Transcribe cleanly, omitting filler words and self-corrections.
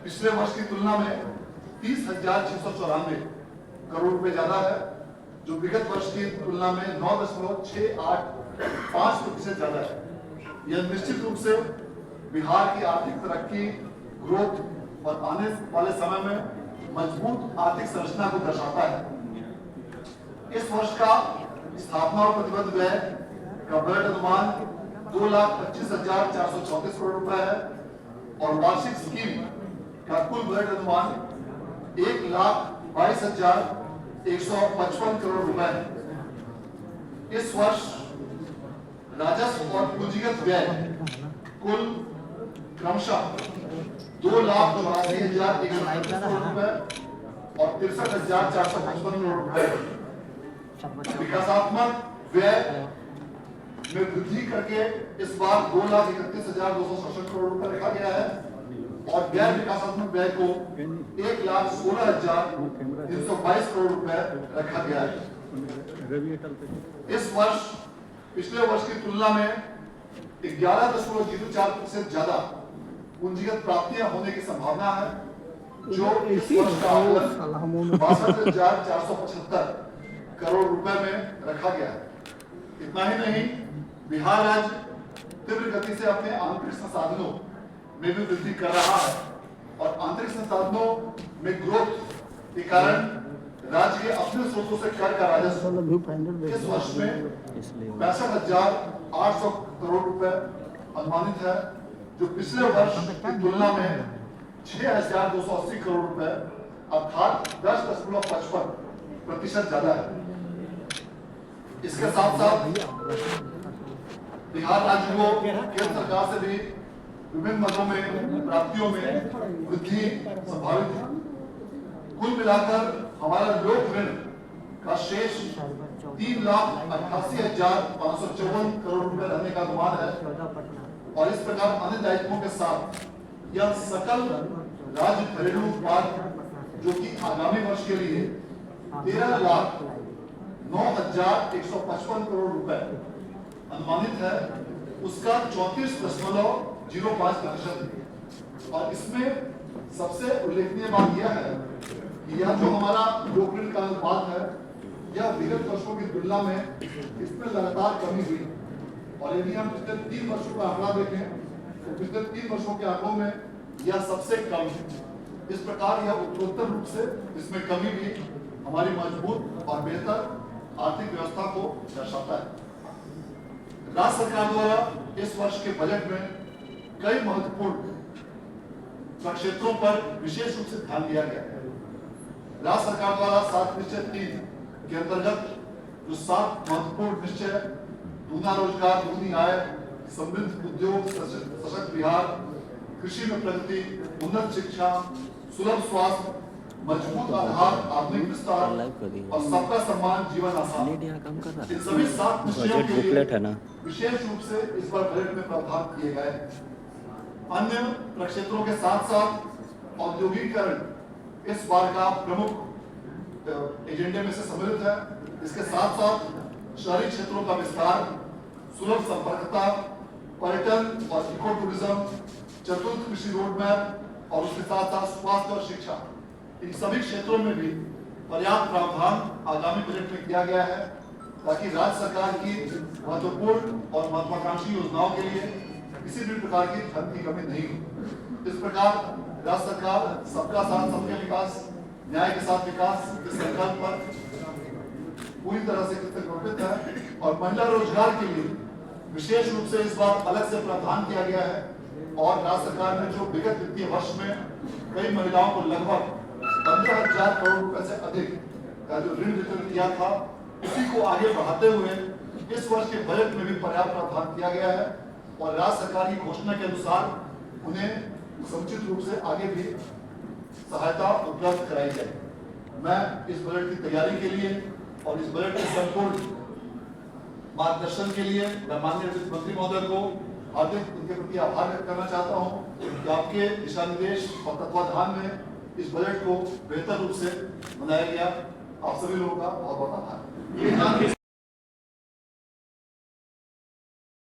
पिछले वर्ष की तुलना में 30,694 करोड़ रुपए ज्यादा है, जो विगत वर्ष की तुलना में 9.685% ज्यादा है। यह निश्चित रूप से बिहार की आर्थिक तरक्की, ग्रोथ और आने वाले समय में मजबूत आर्थिक संरचना को दर्शाता है। इस वर्ष का स्थापना और प्रतिबद्ध व्यय का बजट अनुमान 2,25,434 करोड़ रुपए है और वार्षिक स्कीम का कुल बजट अनुमान 1,22,155 करोड़ रुपए है। इस वर्ष राजस्व और पूंजीगत व्यय कुल क्रमशः 2,84,129 करोड़ रुपए और 63,455 करोड़ रुपए। विकासात्मक व्यय में वृद्धि करके इस बार 2,31,267 करोड़ रुपए रखा गया है और गैर विकासात्मक व्यय को 1,16,322 करोड़ रुपए रखा गया है। इस वर्ष पिछले वर्ष की तुलना में 11.04% ज्यादा पूंजीगत प्राप्तियां होने की संभावना है, जो इस वर्ष का आकलन 62,475 करोड़ रुपए में रखा गया है। इतना ही नहीं, बिहार राज्य तीव्र गति से अपने आंतरिक संसाधनों में भी वृद्धि कर रहा है और आंतरिक संसाधनों में ग्रोथ के कारण राज्य के अपने स्रोतों से कर का राजस्व इस वर्ष में 62,800 करोड़ रुपए अनुमानित है, जो पिछले वर्ष की तुलना में 6,280 करोड़ रुपए अर्थात 10.55% ज्यादा है। इसके साथ साथ बिहार राज्य को केंद्र सरकार से भी विभिन्न मदों में प्राप्तियों में वृद्धि संभावित है। कुल मिलाकर हमारा लोक ऋण का शेष 3,88,554 करोड़ रुपए रहने का अनुमान है और इस प्रकार अन्य दायित्वों के साथ यह सकल राज्य घरेलू उत्पाद जो कि आगामी वर्ष के लिए 13,09,155 करोड़ रुपए अनुमानित है, उसका 34.05% है। और इसमें सबसे उल्लेखनीय बात यह है कि यह जो हमारा लोक ऋण का अनुपात है, यह विगत वर्षों की तुलना में इसमें लगातार कमी हुई और यदि हम पिछले 3 वर्षों का आंकड़ा देखें तो पिछले 3 वर्षों के आंकड़ों में यह सबसे कम है। इस प्रकार यह उत्तरोत्तर रूप से इसमें कमी भी हमारी मजबूत और बेहतर आर्थिक व्यवस्था को दर्शाता है। राज्य सरकार द्वारा इस वर्ष के बजट में कई महत्वपूर्ण क्षेत्रों पर विशेष रूप से ध्यान दिया गया है। राज्य सरकार द्वारा 7 निश्चय 3 के अंतर्गत जो 7 महत्वपूर्ण निश्चय दूना रोजगार, दूनी आय, समृद्ध उद्योग, सशक्त बिहार, कृषि में प्रगति, उन्नत शिक्षा, सुलभ स्वास्थ्य, मजबूत आधार, आधुनिक विस्तार और सबका सम्मान, जीवन आसान, इन सभी 7 निश्चयों के लिए विशेष रूप से इस बार बजट में प्रावधान किए गए। अन्य प्रक्षेत्रों के साथ साथ औद्योगिकीकरण इस बार का प्रमुख एजेंडे में से सम्मिलित है। इसके साथ साथ शहरी क्षेत्रों का विस्तार, सुलभ संपर्कता, पर्यटन और इको टूरिज्म, चतुर्थ कृषि रोड मैप और उसके साथ साथ स्वास्थ्य और शिक्षा, इन सभी क्षेत्रों में भी पर्याप्त प्रावधान आगामी बजट में किया गया है ताकि राज्य सरकार की महत्वपूर्ण और महत्वाकांक्षी योजनाओं के लिए किसी भी प्रकार की धन की कमी नहीं हो। इस प्रकार राज्य सरकार सबका साथ सबके विकास, न्याय के साथ विकास के संकल्प पर पूरी तरह से समर्पित है और महिला रोजगार के लिए विशेष रूप से इस बार अलग से प्रावधान किया गया है और राज्य सरकार ने जो विगत वित्तीय वर्ष में कई महिलाओं को लगभग 15,000 करोड़ रुपए से अधिक का जो ऋण वितरण किया था, उसी को आगे बढ़ाते हुए इस वर्ष के बजट में भी पर्याप्त प्रावधान किया गया है और राज्य सरकार की घोषणा के अनुसार उन्हें समुचित रूप से आगे भी सहायता उपलब्ध कराई जाए। मैं इस बजट की तैयारी के लिए और इस बजट के संपूर्ण मार्गदर्शन के लिए मैं माननीय वित्त मंत्री महोदय को हार्दिक उनके प्रति आभार व्यक्त करना चाहता हूं कि आपके दिशा निर्देश और तत्वाधान में इस बजट को बेहतर रूप से बनाया गया। आप सभी लोगों का बहुत बहुत आभार।